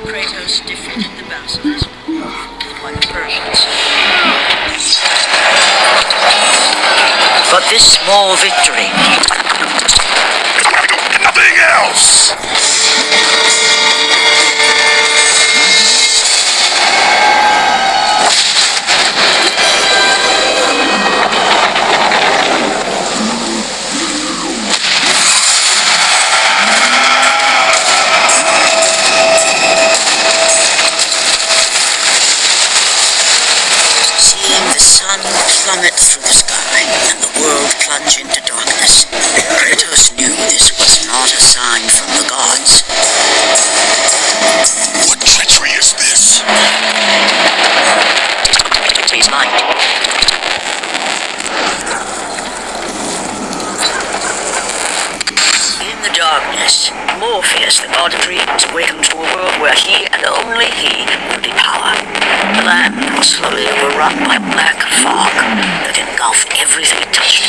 Kratos defeated the basilisk by the Persians. But this small victory... Nothing else! Plummet through the sky and the world plunge into darkness. Kratos knew this was not a sign from the gods. What treachery is this? His light. In the darkness, Morpheus, the god of dreams, awakened to a world where he and only he would be power. The land was slowly overrun by black fog that engulfed everything it touched.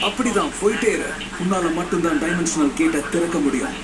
அப்படிதான் போயிட்டே இரு. உன்னால மட்டும்தான் dimensional கேட்டை திறக்க முடியும்.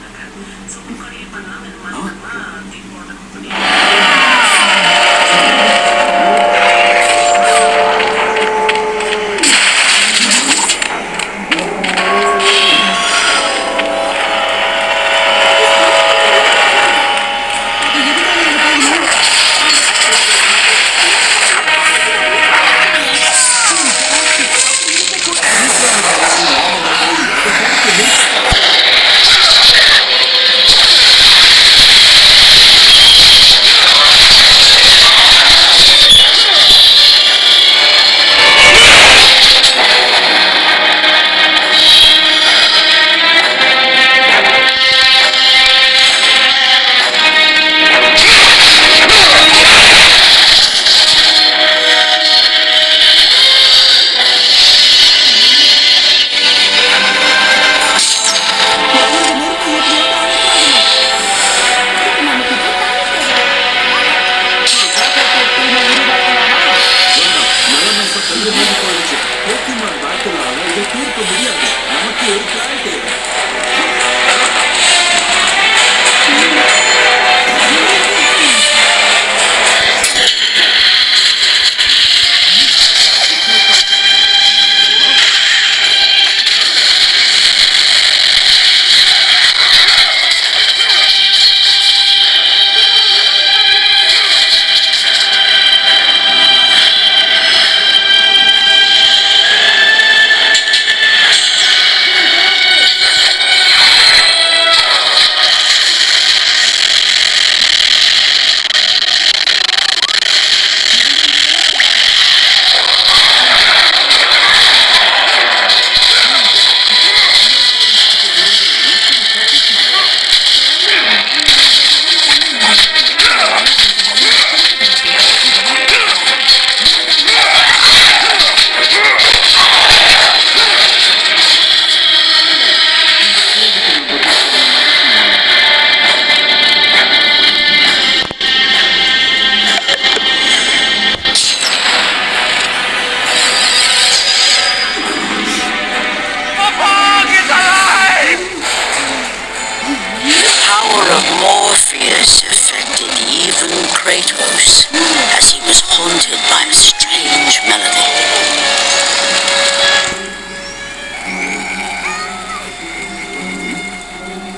power of Morpheus affected even Kratos as he was haunted by a strange melody.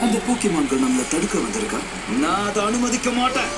அந்த போக்கிமான்கள் நம்மளை தடுக்க வந்திருக்கா? நான் அதை அனுமதிக்க மாட்டேன்.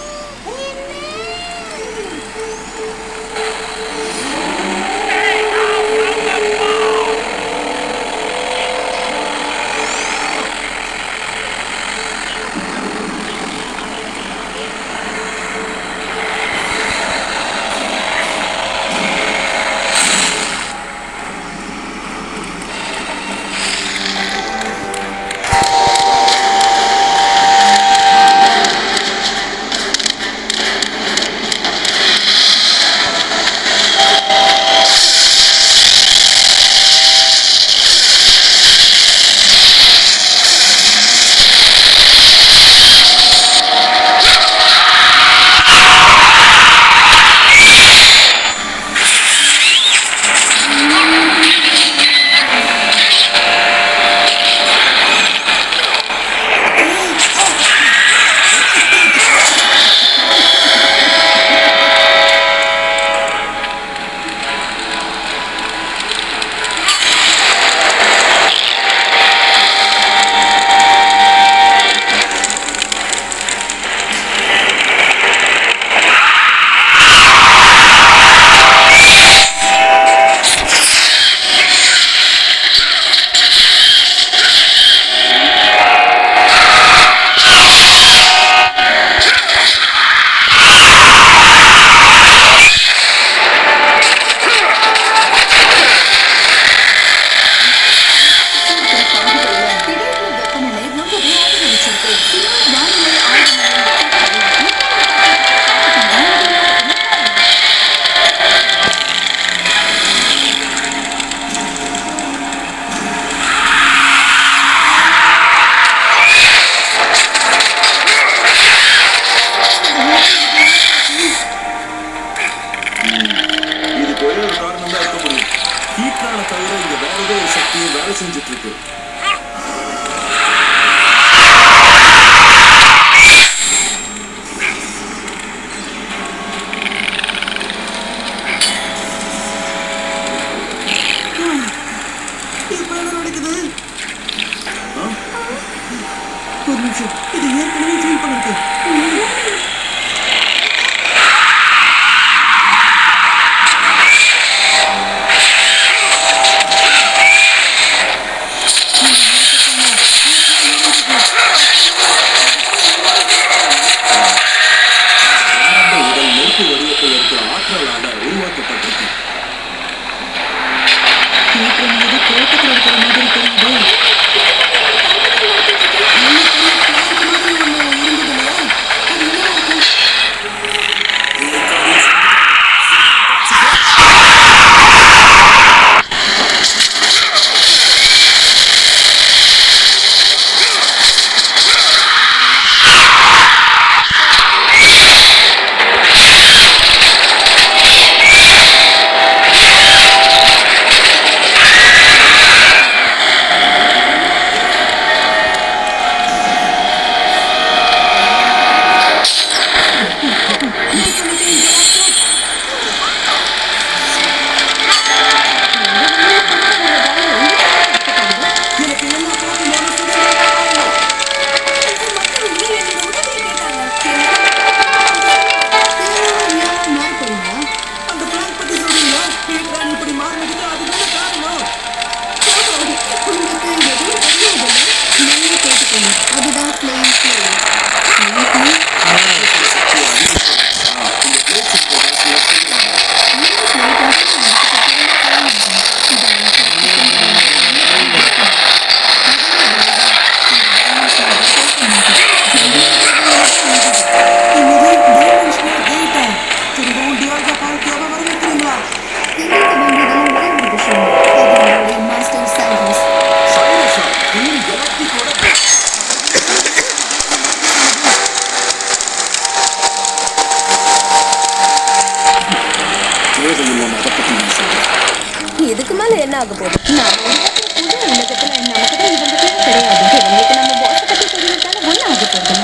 செஞ்சுட்டு இருக்கு. ஒரு நிமிஷம், இது ஏற்கனவே ஃபீல் பண்ணிருக்கு. இதுக்கு மேல என்ன ஆக போகுது? புது உலகத்துல நமக்கு தான் இவங்க கிடையாது. இவங்களுக்கு நம்ம பாஸ் பத்தி தெரிஞ்சாலும் ஒன்னும் ஆக போகுது.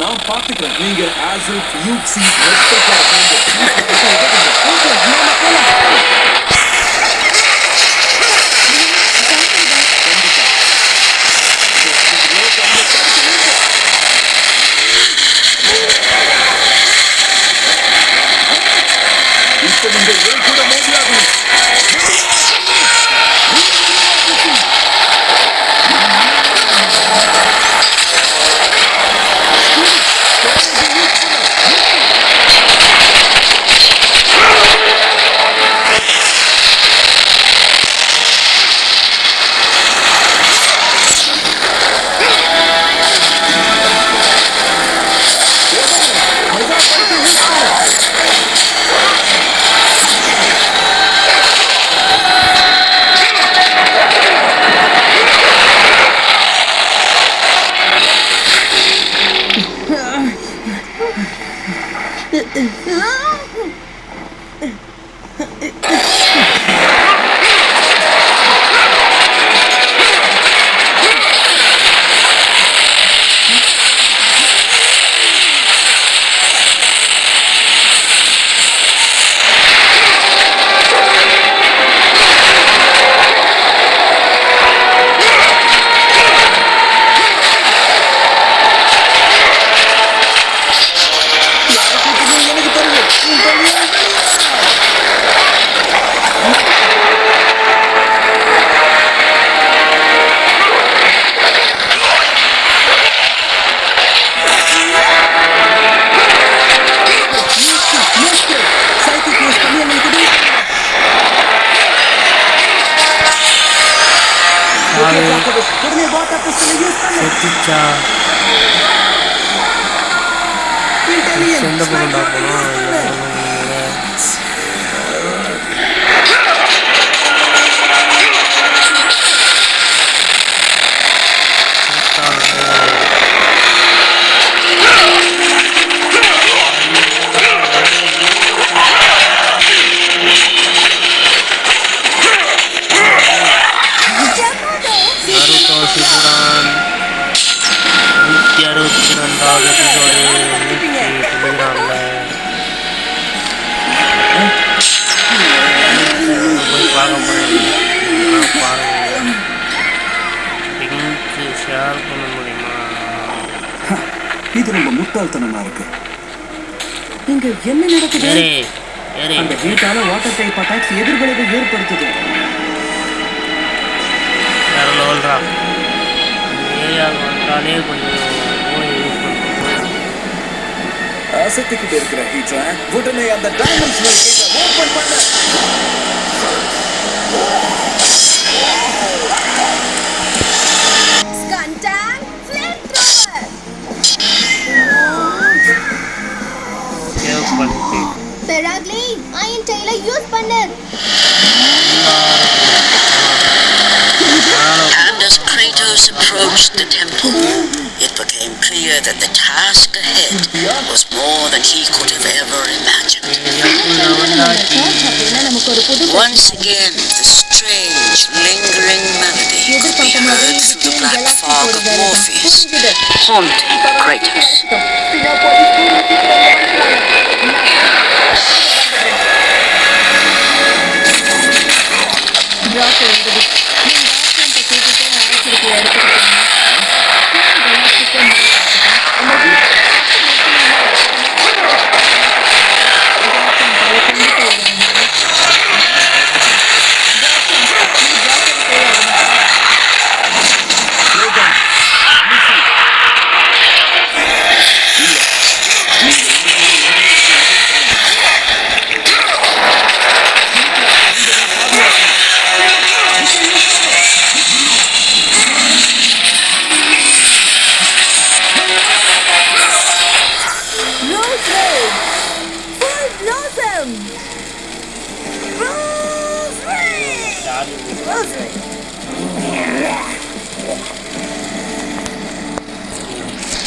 நான் பாத்துக்கிறேன். நீங்க ஆசிப் யூக்ஸி ரெஸ்பெக்ட் இப்ப நீங்க ஏன் கூட மோதியாகும்? செத்துச்சா எந்த பக்கம் பார்க்கணும் இது ரொம்ப முட்டாள்தனமா இருக்கு. இங்க என்ன நடக்குது? அந்த ஹீட்டால வாட்டர் டைப் அட்டாக்ஸ் எதிர்விளைவை ஏற்படுத்துது. வேற லெவல்ரா. ஏரியா வந்தாலே கொஞ்சம் அசத்திக்கிட்டு இருக்கிற ஹீட்டா உடனே அந்த டைமென்ஷனல் கேட்டை ஓபன் பண்ண. ஸ்கண்டாங் ஃப்ளேம் த்ரோவர். பெராக்லி அயன் டெயில யூஸ் பண்ணு. And as Kratos approached the temple, it became clear that the task ahead was more than he could have ever imagined. Once again, the strange, lingering melody could be heard through the black fog of Morpheus, haunting Kratos.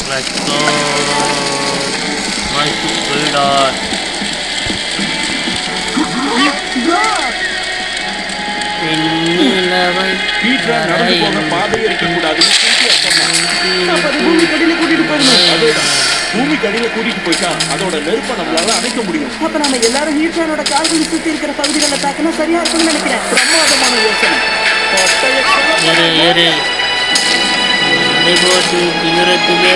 Let's go. My sweetheart. ஹீட்டா நடந்து போக பாதையை அணைக்க கூடாதுன்னு சிம்பிளா சொன்னான். அப்ப அது பூமி கடியில கூட்டிட்டு போகணும். அதேதான், பூமி கடியில கூட்டிட்டு போயிட்டா அதோட நெருப்பை நம்மளால அணைக்க முடியும். அப்ப நம்ம எல்லாரும் ஹீட்ரானோட கால்களை சுத்தி இருக்கிற பகுதிகளை தாக்கினா சரியா இருக்கும்னு நினைக்கிறேன். பிரமாதமான யோசனை. ஏறு போட்டு தீரத்துக்கு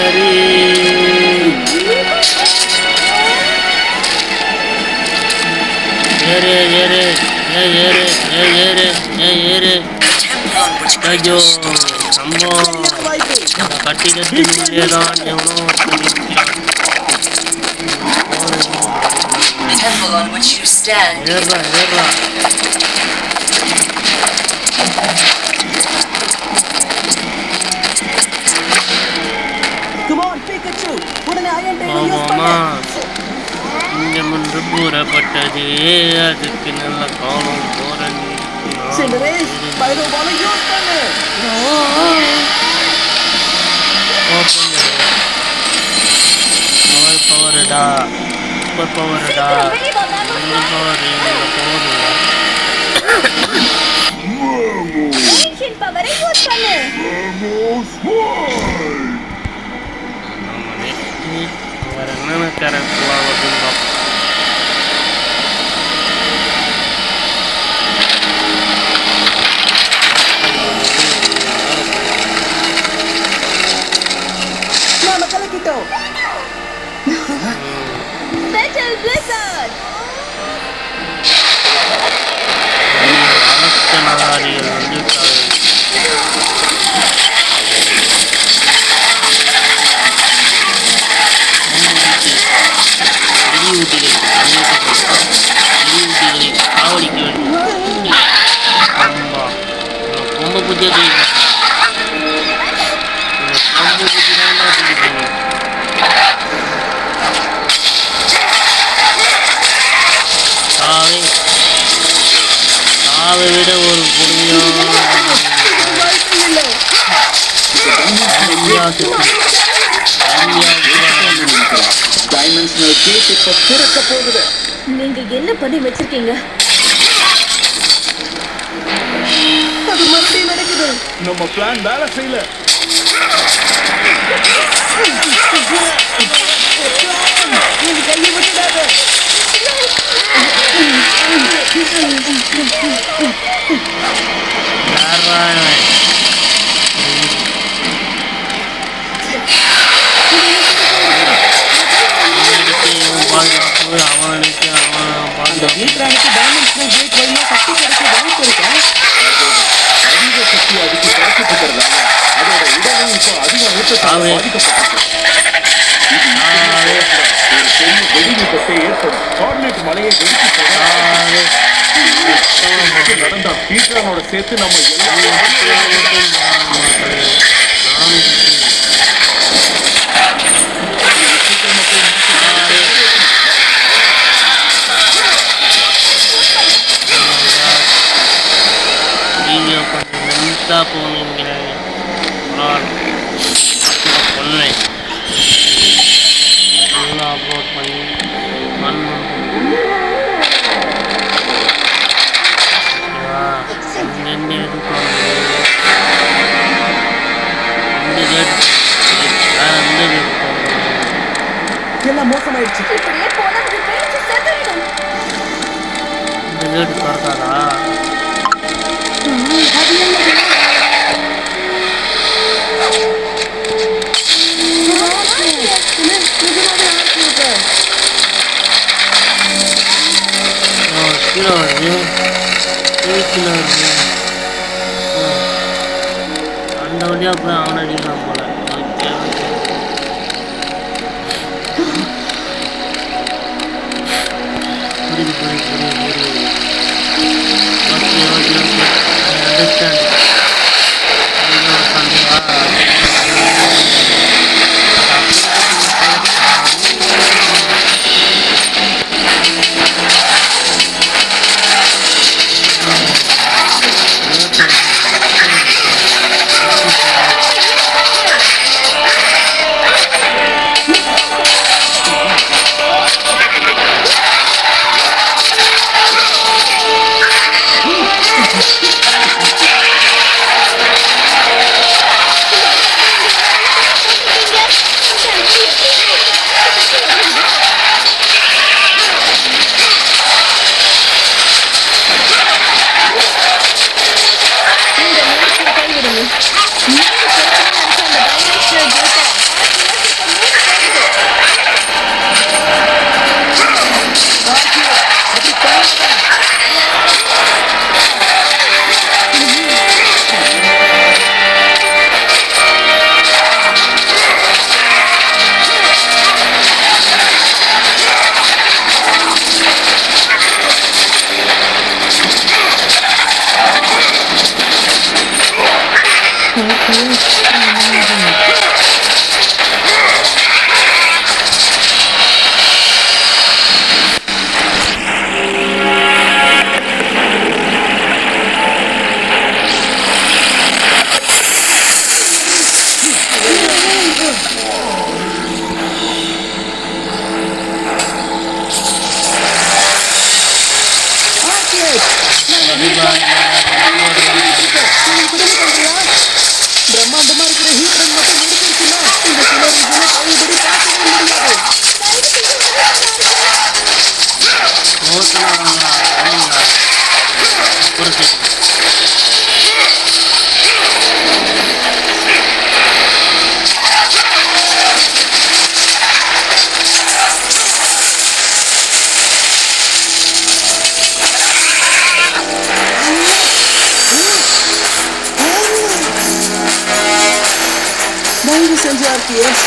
ஏறு ஏறு ஏறு ஏறு ஏறு ஐயோ நம்ம கட்டிடத்திலே தான் எவனோ Temple on which you stand. ஏறா Come on, Pikachu. உடனே Iron Tail யூஸ் பண்ணு. இங்க முன்பு கூறப்பட்டது அதுக்கு நல்ல காலம் போற சிண்டரேஸ், பைரோ பால யூஸ் பண்ணு. பவர்டா பவர்டா ஏன்ஷியன்ட் பவரை யூஸ் பண்ணு. வேற என்னென்ன கேரக்டர்லாம் வருதுன்னு பார்ப்போம். நாம கலக்கிட்டோம். Metal Blizzard. அரசனாரிகள் வந்துவிட்டார்கள். எரியூட்டிகளை காவடிக்க வேண்டும். அம்மா ரொம்ப புத்தியது ரொம்ப புத்திதான் சாவை விட ஒரு டைமென்ஷனல் கேட் இப்ப திறக்க போகுது. நீங்க என்ன பண்ணி வச்சிருக்கீங்க? அது மறுபடியும் நடக்குது. நம்ம பிளான் வேலை செய்யல. நீங்க கையை விட்டுடாத. அவனுக்கு அந்த ஹீட்ரானுக்கு டைமென்ஷனல் கேட் வழியா சக்தி கிடைக்க வாய்ப்பு இருக்கா? அதிக சக்தி அதுக்கு கிடைச்சிட்டு இருக்கிறதால அதோட உடலும் இப்போ அதிக ஊட்டத்தால் பாதிக்கப்பட்டிருக்கு. ஒரு பெரிய வெடி விபத்தை ஏற்படும். கார்னெட் மலையை வெடிச்சு நடந்தா ஹீட்ரானோட சேர்த்து நம்ம வீடியோ கொஞ்சம் லென்த்தாக போகணுங்கிறாங்க. கொள்ளை எல்லாம் அப்லோட் பண்ணி இங்கேருந்து எடுக்கணும். இந்த கேட் வேற எந்த கேட் எல்லாம் மோசமாயிடுச்சு. இப்படியே போனா அது பேச்சு செத்துடும். இந்த கேட் திறக்காதா? அது என்னது? கீழே வருது கீழே வருது. அந்த வழியாக போய் அவனை அடிக்கலாம் போல. ஓகே ஓகே புரியுது புரியுது புரியுது புரியுது. Okay okay okay understand. பிரம்மாண்டமா இருக்கிற ஹீட்டர் மட்டும் நிறுத்திருச்சுன்னா இந்த சிலர் இதுல பழையபடி பார்க்கவே முடியாது. தயவு செஞ்சு ஆர்டிஎஸ்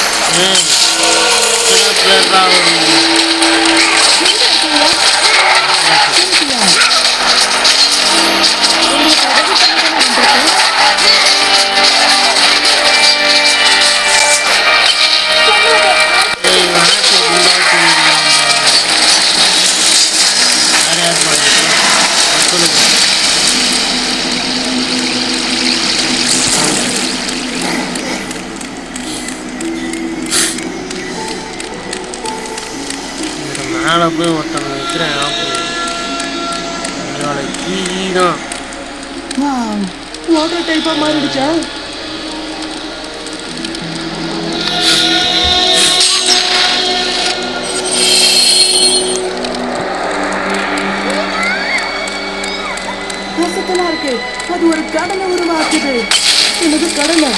மேலே போய் ஒருத்தவங்க வைக்கிறேன் கீழே வாட்டர் டைப்பா மாறிடுச்சா? ரசத்தலா இருக்கு. அது ஒரு கடலை உருவாக்குது. என்னது கடலை?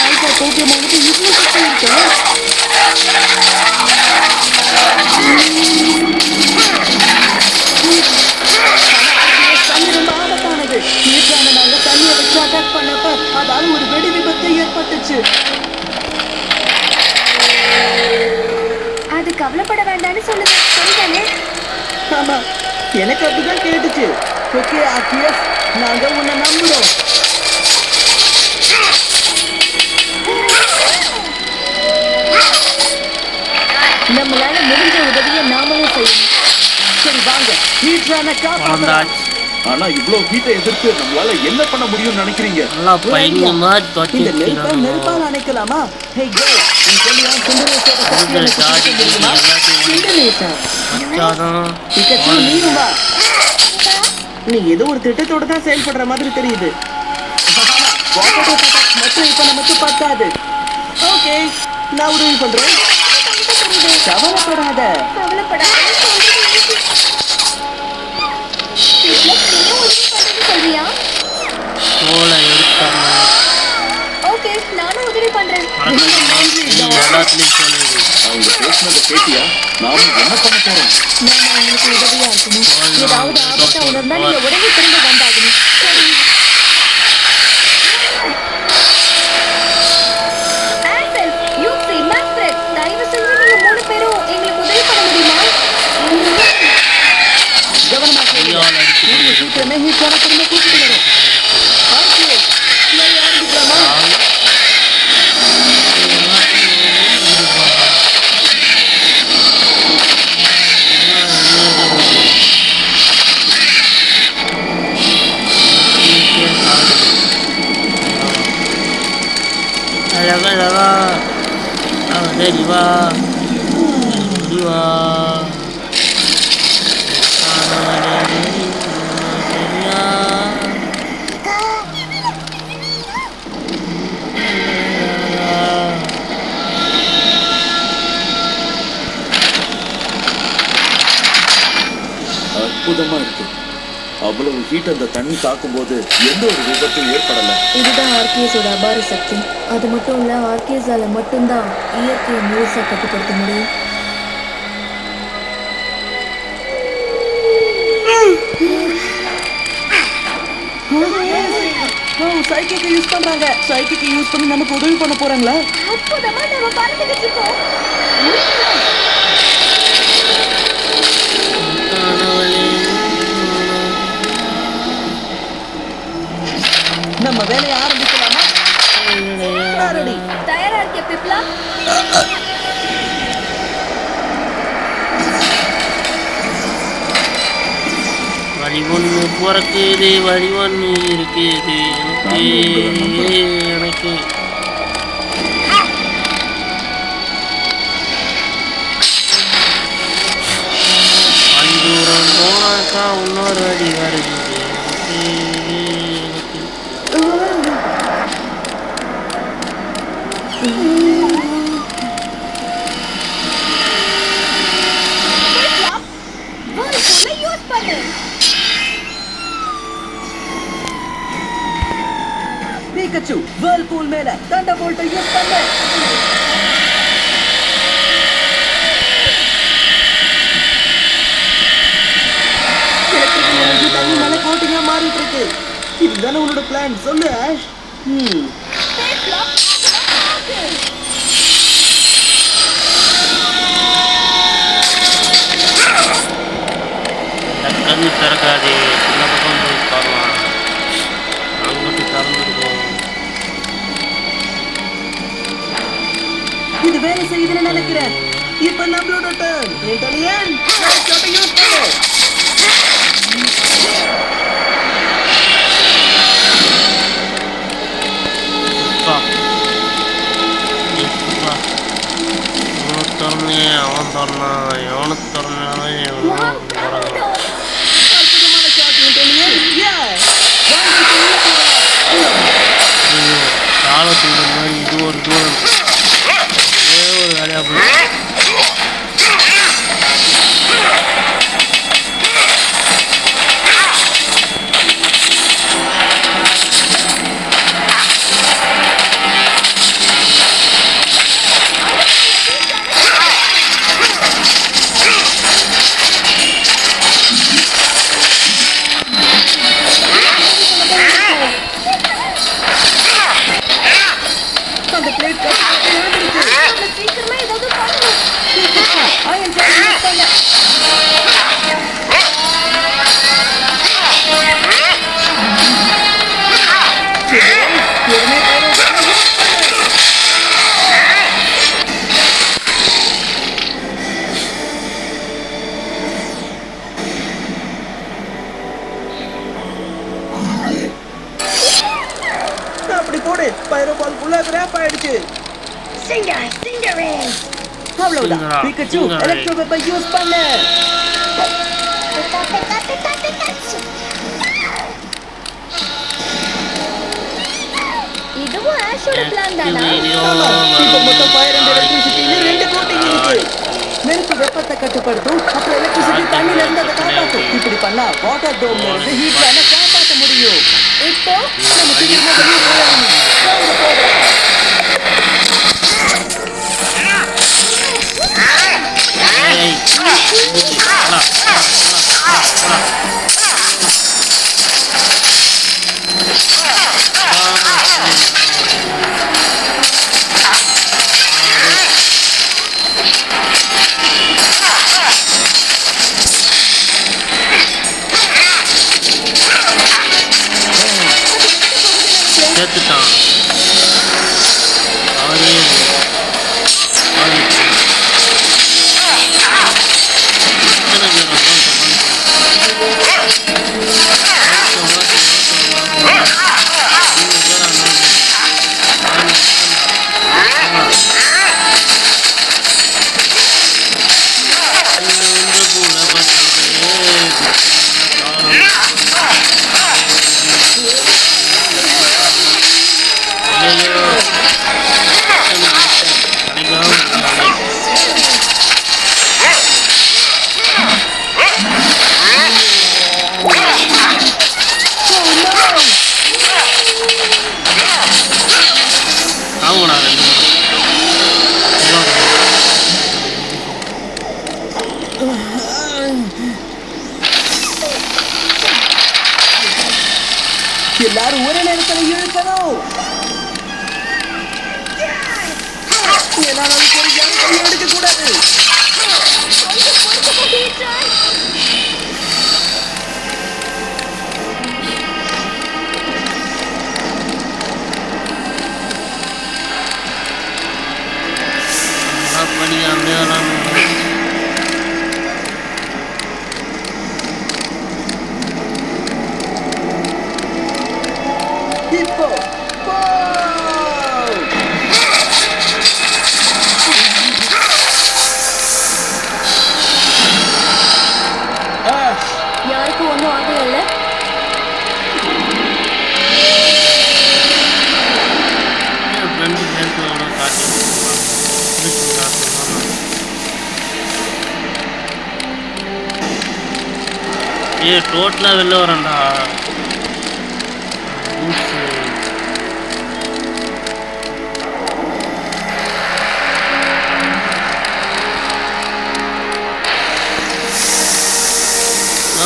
ஆல்பா போக்கியமானது இவ்வளவு சக்தி இருக்கா? தண்ணி ரொம்ப ஆபத்தானது. நேற்றான நாங்க தண்ணியை வச்சு அட்டாக் பண்ணப்ப அதால ஒரு வெடி விபத்து ஏற்பட்டுச்சு. அது கவலைப்பட வேண்டாம்னு சொல்லுங்க, சரிதானே? ஆமா, எனக்கு அப்படிதான் கேட்டுச்சு. ஓகே ஆர்டிஎஸ், நாங்க உன்னை நம்புறோம். நம்மளால முடிஞ்ச உதவியை நாமளே செய்யணும். சரி வாங்க, ஹீட்டரான காப்பாத்தலாம். ஆனா இவ்ளோ ஹீட்டை எதிர்த்து நம்மளால என்ன பண்ண முடியும்னு நினைக்கிறீங்க? இந்த நெருப்பால அணைக்கலாமா? ஹே கோ, நீ சொல்லியா சுந்தரேஷோட சக்தியை தெரியுமா? சுந்தரேஷா பிகாச்சு, நீயும் வா. நீ ஏதோ ஒரு திட்டத்தோட தான் செயல்படுற மாதிரி தெரியுது. மட்டும் இப்ப நமக்கு பத்தாது. ஓகே, நான் உதவி பண்றேன். கவலைப்படாத. சொல்றியா? ஓகே, நானும் உதவி பண்றேன். அவங்க பேசினதை கேட்டியா? நாம என்ன பண்ண போறோம்? நாம உங்களுக்கு உதவியா இருக்கணும். ஏதாவது ஆபத்தா உணர்ந்தா நீங்க உடனே திரும்ப வந்தாகணும். சரி. ஆன்சல், யூசி, மேக்ரெட், தயவு செஞ்சு நீங்க 3 பேரும் எங்களுக்கு உதவி பண்ண முடியுமா? கவனமா செய்யுங்க. சீக்கிரமே ஹீட்டான திரும்ப கூட்டிட்டு வரும். ஆர்டிஎஸ், நான் ஆரம்பிக்கலாமா? அற்புதமா இருக்கு. அவ்வளவு ஹீட் அந்த தண்ணி தாக்கும் போது எந்த ஒரு விபத்தும் ஏற்படல. இதுதான் ஆர்கேஸோட அபார சக்தி. அது மட்டும் இல்ல, ஆர்கேஸால மட்டும்தான் இயற்கையை முழுசா கட்டுப்படுத்த முடியும். சைக்கிக்கு யூஸ் பண்றாங்க. சைக்கிக்கு யூஸ் பண்ணி நமக்கு உதவி பண்ண போறாங்களா? அற்புதமா நம்ம பறந்துகிட்டு இருக்கோம். நம்ம வேலையை ஆரம்பிக்கலாமா? ரெடி. தயாரா இருக்கியா பிப்லா? வழி ஒன்று பிறக்குது, வழி ஒன்று இருக்குது. எனக்கு தூரம் போனாக்கா இன்னொரு அடி பிகச்சு வேர்ல்பூல் மேல தண்டர்போல்ட்டை யூஸ் பண்ணு. எலக்ட்ரிக்கல் எனர்ஜி தண்ணி மேல கோட்டிங்கா மாறிட்டு இருக்கு. இதுதானே உன்னோட பிளான்? சொல்லு ஆஷ். கண்ணு திறக்காது. இந்த பக்கம் போய் பார்க்கலாம். அங்கிட்டு திறந்துருக்கோம். இது வேலை செய்யுதுன்னு நினைக்கிறேன். இப்ப நம்மளோட டர்ன். இன்டெலிஜென்ட் ஷாட்டை யூஸ் பண்ணு. அவன் தரணும், எவனுக்கு தரணும். அற்புதமான ஷாட் இன்டெலிஜென்ட். காலத்துக்கு மாதிரி இது ஒரு தூரம் ஒரு வேலையா போய் அந்த பிளேட் சீக்கிரமா ஏதாவது பண்ணு. அயன் ஷாட் யூஸ் பண்ணு. அப்படி போடு. பைரோபால் ஃபுல்லா கிராப் ஆயிடுச்சு. அவ்வளவுதான். பிகச்சு எலக்ட்ரோ வெப்பை யூஸ் பண்ணு. இதுவும் ஆஷோட பிளான் தானா? இப்ப மொத்தம் ஃபயர் அண்ட் எலக்ட்ரிசிட்டில 2 கோட்டிங் இருக்கு. நெருப்பு வெப்பத்தை கட்டுப்படுத்தும். அப்புறம் எலக்ட்ரிசிட்டி தண்ணில இருந்து அதை காப்பாற்றும். இப்படி பண்ணா வாட்டர் டோம்ல இருந்து ஹீட் பண்ண காப்பாற்ற முடியும். இப்போ நம்ம சீக்கிரமா வெளியே போகணும். வாங்க போகலாம். சேர்த்துட்டான். அவரே எல்லாரும் ஒரே நேரத்தில் இழுக்கணும். என்னால ஒரு யாரும் எடுக்க கூடாது. இப்போ யாருக்கும் ஒன்றும் ஆகலைல்ல? ஃப்ரெண்டு சேர்த்து காட்டி டோட்டலாக வெளில வரேன்டா.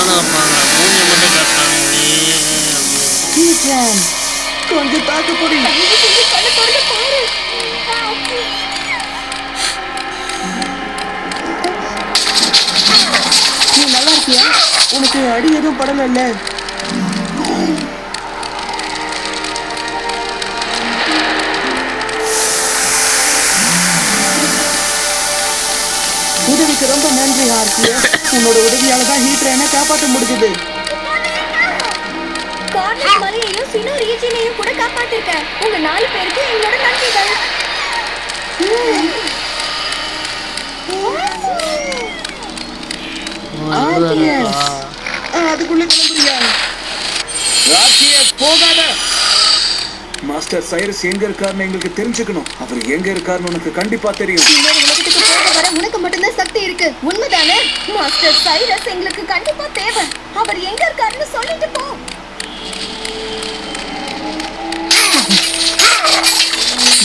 நானும் பார்க்குறேன் மூஞ்சி மட்டும் காட்டுறாங்களே. ஹீட்ரன் கொஞ்சம் தாக்கு பொடி. நீ நல்லா இருக்கியா? உனக்கு அடி எதுவும் படல இல்ல? உதவிக்கு ரொம்ப நன்றி ஆர்கியஸ். உன்னோட உதவியால தான் ஹீட்ரனை காப்பாற்ற முடிஞ்சது. கார்னஸ் மலையையும் சினோ ரீஜனையும் கூட காப்பாத்திருக்கேன். உங்க 4 பேருக்கு எங்களோட நன்றிகள். ஆர்கியஸ் அதுக்குள்ள கிளம்புறியா? ஆர்கியஸ் போகாத. மாஸ்டர் சைரஸ் எங்க இருக்காருன்னு எங்களுக்கு தெரிஞ்சுக்கணும். அவர் எங்க இருக்காருன்னு உனக்கு கண்டிப்பா தெரியும். இன்னொரு உலகத்துக்கு போக வர உனக்கு மட்டும்தான் சக்தி இருக்கு. உண்மைதானே? மாஸ்டர் சைரஸ் எங்களுக்கு கண்டிப்பா தேவை. அவர் எங்க இருக்காருன்னு சொல்லிட்டு போ.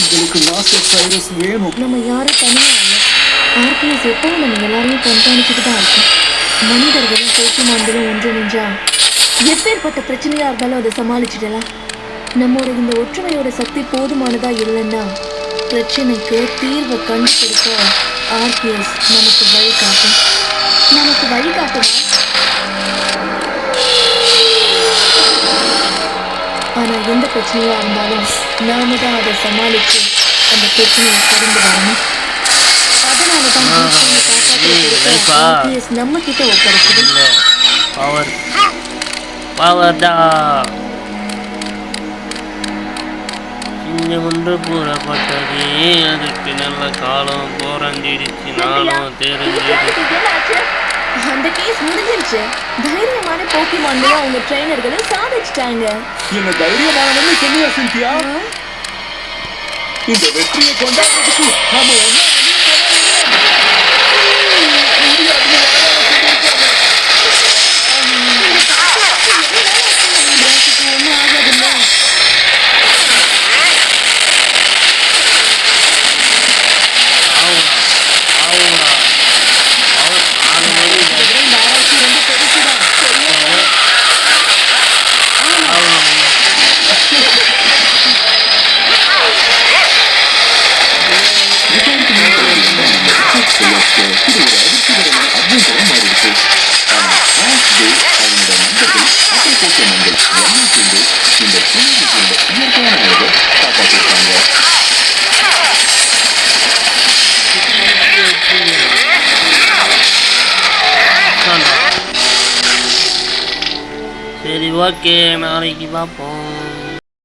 உங்களுக்கு மாஸ்டர் சைரஸ் வேணும். நம்ம யாரும் தனியா இல்லை. ஆர்கியஸ் எப்பவும் நம்ம எல்லாரையும் கண்காணிச்சுட்டு தான் இருக்கும். மனிதர்களும் போக்குமான்களும் ஒன்றிணைஞ்சா எப்பேற்பட்ட பிரச்சனையா இருந்தாலும் அதை சமாளிச்சிடலாம். நம்மோட இந்த ஒற்றுமையோட சக்தி போதுமானதா இல்லைன்னா பிரச்சனைக்கு தீர்வை கண்டுபிடிக்க ஆர்கியஸ் நமக்கு வழிகாட்டும். ஆனா எந்த பிரச்சனையா இருந்தாலும் நாம தான் அதை சமாளிச்சு அந்த பிரச்சனையை கடந்து வரணும். அதனாலதான் ஆர்கியஸ் நம்ம கிட்ட ஒப்படைச்சது. பவர் தான் இங்கே ஒன்று கூறப்பட்டது. அதுக்கு நல்ல காலம் போராண்டிடுச்சு. நானும் தெரிஞ்சிடுச்சு. அந்த கேஸ் முடிஞ்சிருச்சு. தைரியமான போக்கிமான்களும் அவங்க ட்ரெயினர்களும் சாதிச்சிட்டாங்க. என்ன தைரியமானவன்னு சொல்லுவா சிந்தியா? இந்த வெற்றியை கொண்டாடுறதுக்கு நாம ஒன்னா சரி, ஓகே, நாளைக்கு பார்ப்போம்.